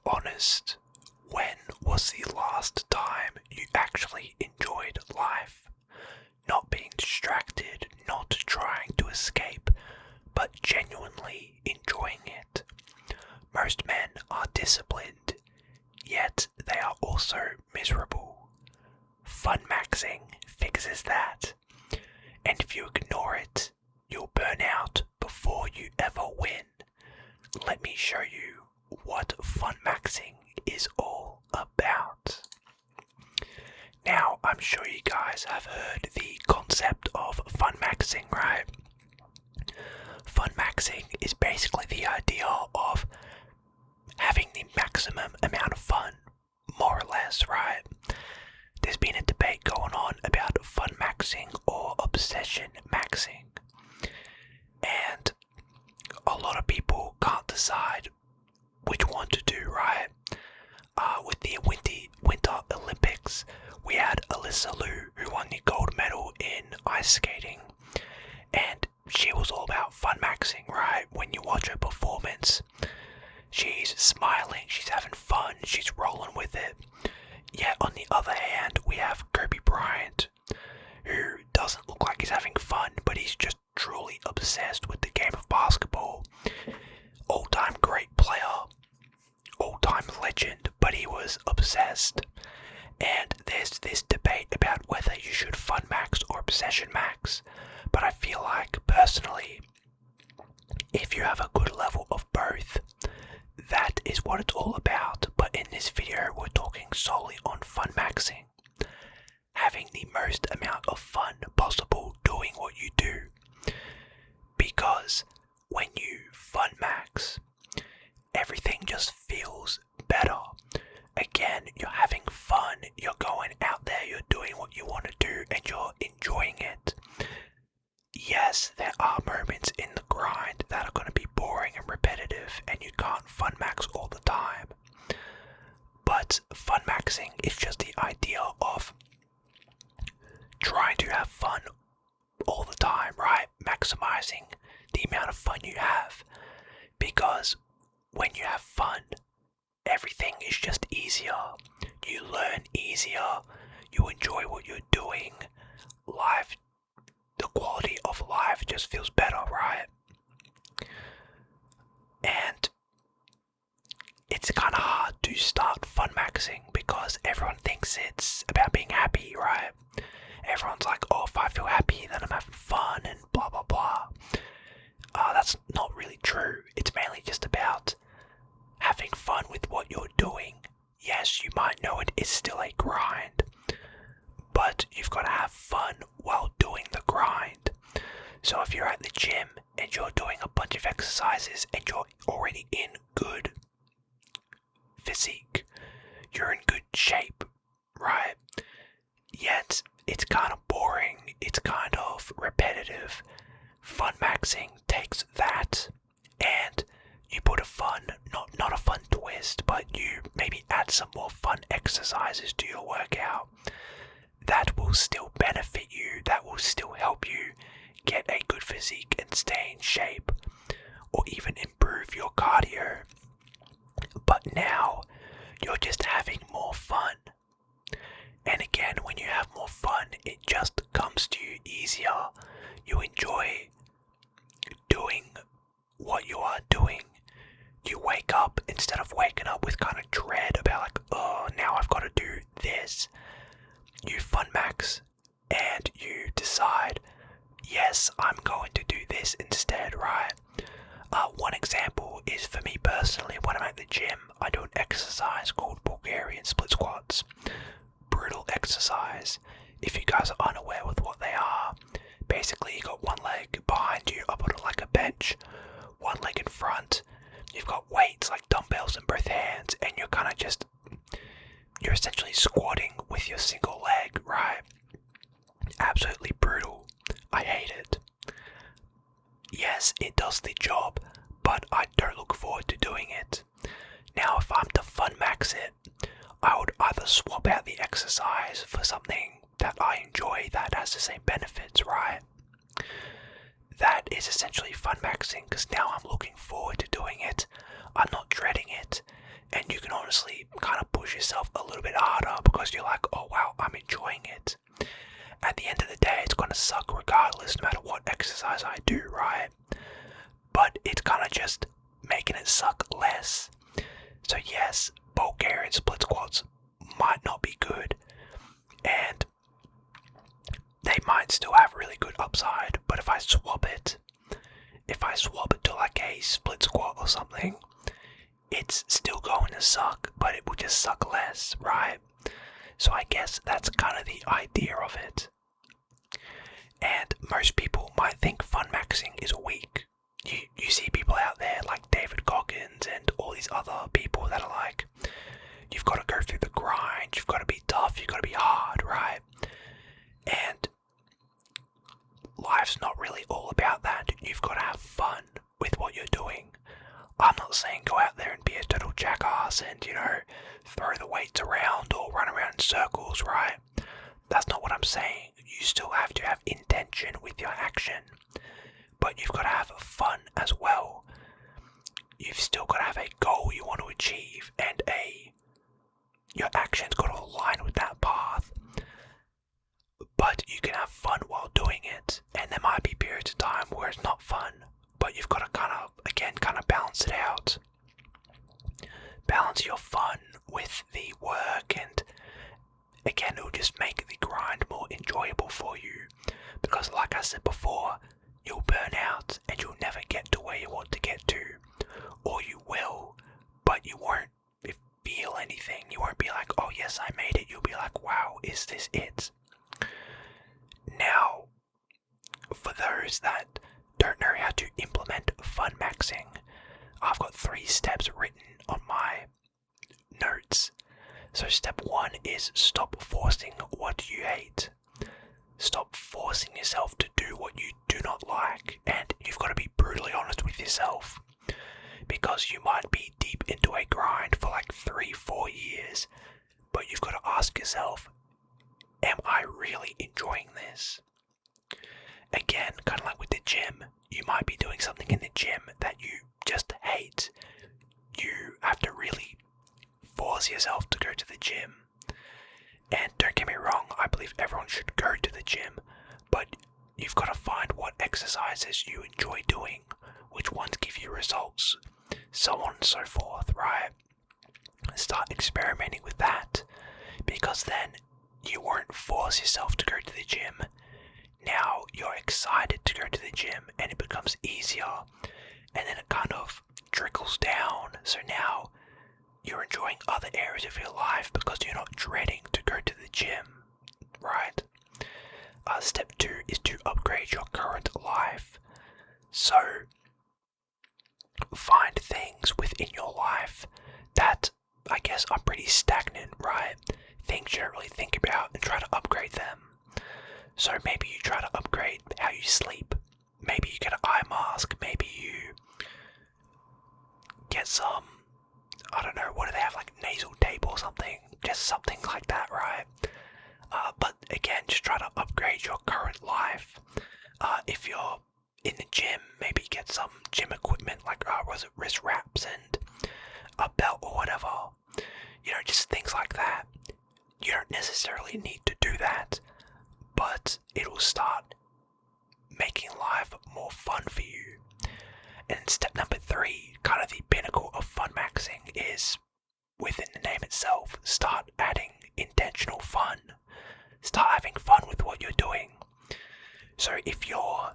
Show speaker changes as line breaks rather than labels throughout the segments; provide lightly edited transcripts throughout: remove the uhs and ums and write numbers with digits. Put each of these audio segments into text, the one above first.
honest. When was the last time you actually enjoyed life? Not being distracted, not trying to escape, but genuinely enjoying it. Most men are disciplined, yet they are also miserable. Funmaxxing fixes that. And if you ignore it, you'll burn out before you ever win. Let me show you what Funmaxxing is all about. Now, I'm sure you guys have heard the concept of Funmaxxing, right? Funmaxxing is basically the idea of having the maximum amount of fun, more or less, right? There's been a debate going on about Funmaxxing or obsession maxing, and a lot of people can't decide which one to do, right? With the Winter Olympics, we had Alyssa Liu, who won the gold medal in ice skating, and she was all about Funmaxxing, right? When you watch her performance, she's smiling, she's having fun, she's rolling with it. Yet on the other hand, we have Kobe Bryant, who doesn't look like he's having fun, but he's just truly obsessed with the game of basketball. All-time great player, all-time legend, but he was obsessed. And there's this debate about whether you should Funmax or obsession max, but I feel like, personally, if you have a good level of both, that is what it's all about. But in this video, we're talking solely on Funmaxxing. Having the most amount of fun possible doing what you do. Because when you Funmax, everything just feels better. Again, you're having fun, you're going out there, you're doing what you want to do, and you're enjoying it. Yes, there are moments in the grind that are going to be boring and repetitive, and you can't Funmax all the time. But Funmaxxing is just the idea of trying to have fun all the time, right? Maximizing the amount of fun you have. Because when you have fun, everything is just easier. You learn easier, you enjoy what you're doing. Life, the quality of life just feels better, right? And it's kind of hard to start Funmaxxing because everyone thinks it's about being happy, right? Everyone's like, oh, if I feel happy, then I'm having fun and blah blah blah. That's not really true. It's mainly just about having fun with what you're doing. Yes, you might know it is still a grind, but you've got to have fun while doing the grind. So if you're at the gym and you're doing a bunch of exercises and you're already in good physique, you're in good shape, right? Yet it's kind of boring, it's kind of repetitive. Funmaxxing takes that and you put a fun, not a fun twist, but you maybe add some more fun exercises to your workout. That will still benefit you, that will still help you get a good physique and stay in shape, or even improve your cardio. But now, you're just having more fun. And again, when you have more fun, it just comes to you easier. You enjoy doing what you are doing. You wake up, instead of waking up with kind of dread about like, oh, now I've got to do this. You Funmax and you decide, yes, I'm going to do this instead, right? One example is for me personally, when I'm at the gym, I do an exercise called Bulgarian split squats. Brutal exercise. If you guys are unaware with what they are, basically you got one leg behind you up on like a bench, one leg in front, you've got weights like dumbbells in both hands, and you're essentially squatting with your single leg, right? Absolutely brutal. I hate it. Yes, it does the job, but I don't look forward to doing it. Now, if I'm to Funmax it, I would either swap out the exercise for something that I enjoy that has the same benefits, right? That is essentially Funmaxxing, because now I'm looking forward to doing it. I'm not dreading it. And you can good upside, but if I swap it to like a split squat or something, it's still going to suck, but it will just suck less, right? So I guess that's kind of the idea of it. And most people might think Funmaxxing is weak. You see people out there like David Goggins and all these other people that are like, you've got to go through the grind, you've got to be tough, you've got to be hard, right? And life's not really all about that. You've got to have fun with what you're doing. I'm not saying go out there and be a total jackass and, throw the weights around or run around in circles, right? That's not what I'm saying. You still have to have intention with your action, but you've got to have fun as well. You've still got to have a goal you want to achieve, and your action's got to align with that path. But you can have fun while doing it, and there might be periods of time where it's not fun, but you've got to kind of balance it out. Balance your fun with the work, and again, it'll just make the grind more enjoyable for you. Because like I said before, you'll burn out and you'll never get to where you want to get to. Or you will, but you won't feel anything. You won't be like, oh yes, I made it. You'll be like, wow, is this it? Now, for those that don't know how to implement Funmaxxing, I've got 3 steps written on my notes. So step 1 is stop forcing what you hate. Stop forcing yourself to do what you do not like, and you've got to be brutally honest with yourself. Because you might be deep into a grind for like 3-4 years, but you've got to ask yourself, am I really enjoying this? Again, kind of like with the gym, you might be doing something in the gym that you just hate. You have to really force yourself to go to the gym. And don't get me wrong, I believe everyone should go to the gym, but you've got to find what exercises you enjoy doing, which ones give you results, so on and so forth, right? Start experimenting with that, because then you won't force yourself to go to the gym. Now you're excited to go to the gym and it becomes easier, and then it kind of trickles down, so now you're enjoying other areas of your life because you're not dreading to go to the gym, right? Step 2 is to upgrade your current life. So, find things within your life that I guess are pretty stagnant, right? Things you don't really think about, and try to upgrade them. So maybe you try to upgrade how you sleep. Maybe you get an eye mask. Maybe you get some, I don't know, what do they have, like nasal tape or something? Just something like that, right? But again, just try to upgrade your current life. If you're in the gym, maybe get some gym equipment like wrist wraps and a belt or whatever. Just things like that. You don't necessarily need to do that, but it'll start making life more fun for you. And step number 3, kind of the pinnacle of Funmaxxing, is within the name itself. Start adding intentional fun. Start having fun with what you're doing. So if you're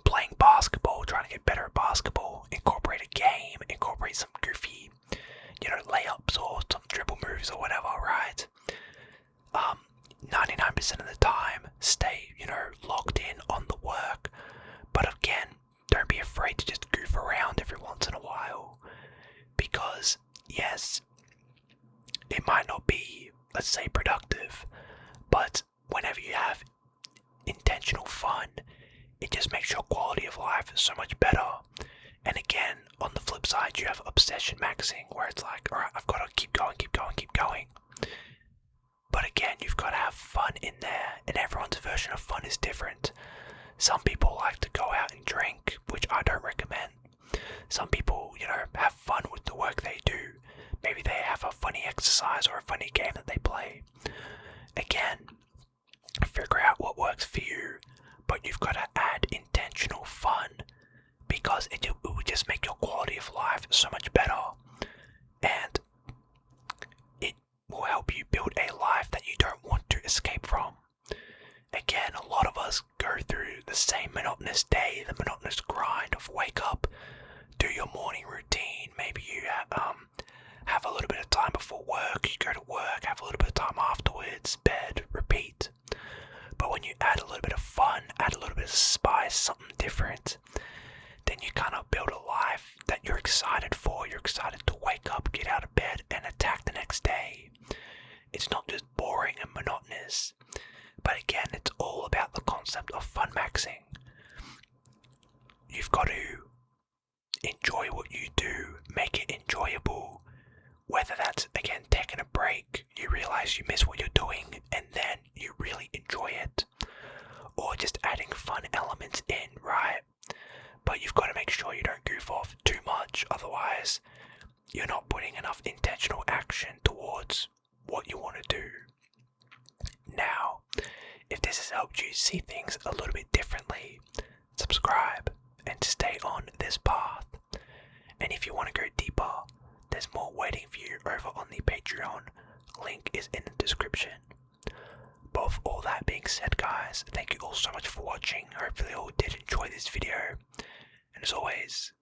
playing basketball, trying to get better at basketball, incorporate a game, incorporate some goofy, layups or some dribble moves or whatever, right? 99% of the time, stay, locked in on the work. But again, don't be afraid to just goof around every once in a while. Because, yes, it might not be, let's say, productive, but whenever you have intentional fun, it just makes your quality of life so much better. And again, on the flip side, you have obsession maxing, where it's like, alright, I've got to keep going. But again, you've got to have fun in there, and everyone's version of fun is different. Some people like to go out and drink, which I don't recommend. Some people, have fun with the work they do. Maybe they have a funny exercise or a funny game that they play. Again, figure out what works for you, but you've got to add intentional fun, because it will just make your quality of life so much better, and it will help you build a life that you don't want to escape from. Again, a lot of us Otherwise, you're not putting enough intentional action towards what you want to do. Now, if this has helped you see things a little bit differently, subscribe and stay on this path. And if you want to go deeper, there's more waiting for you over on the Patreon. Link is in the description. But with all that being said, guys, thank you all so much for watching. Hopefully you all did enjoy this video. And as always,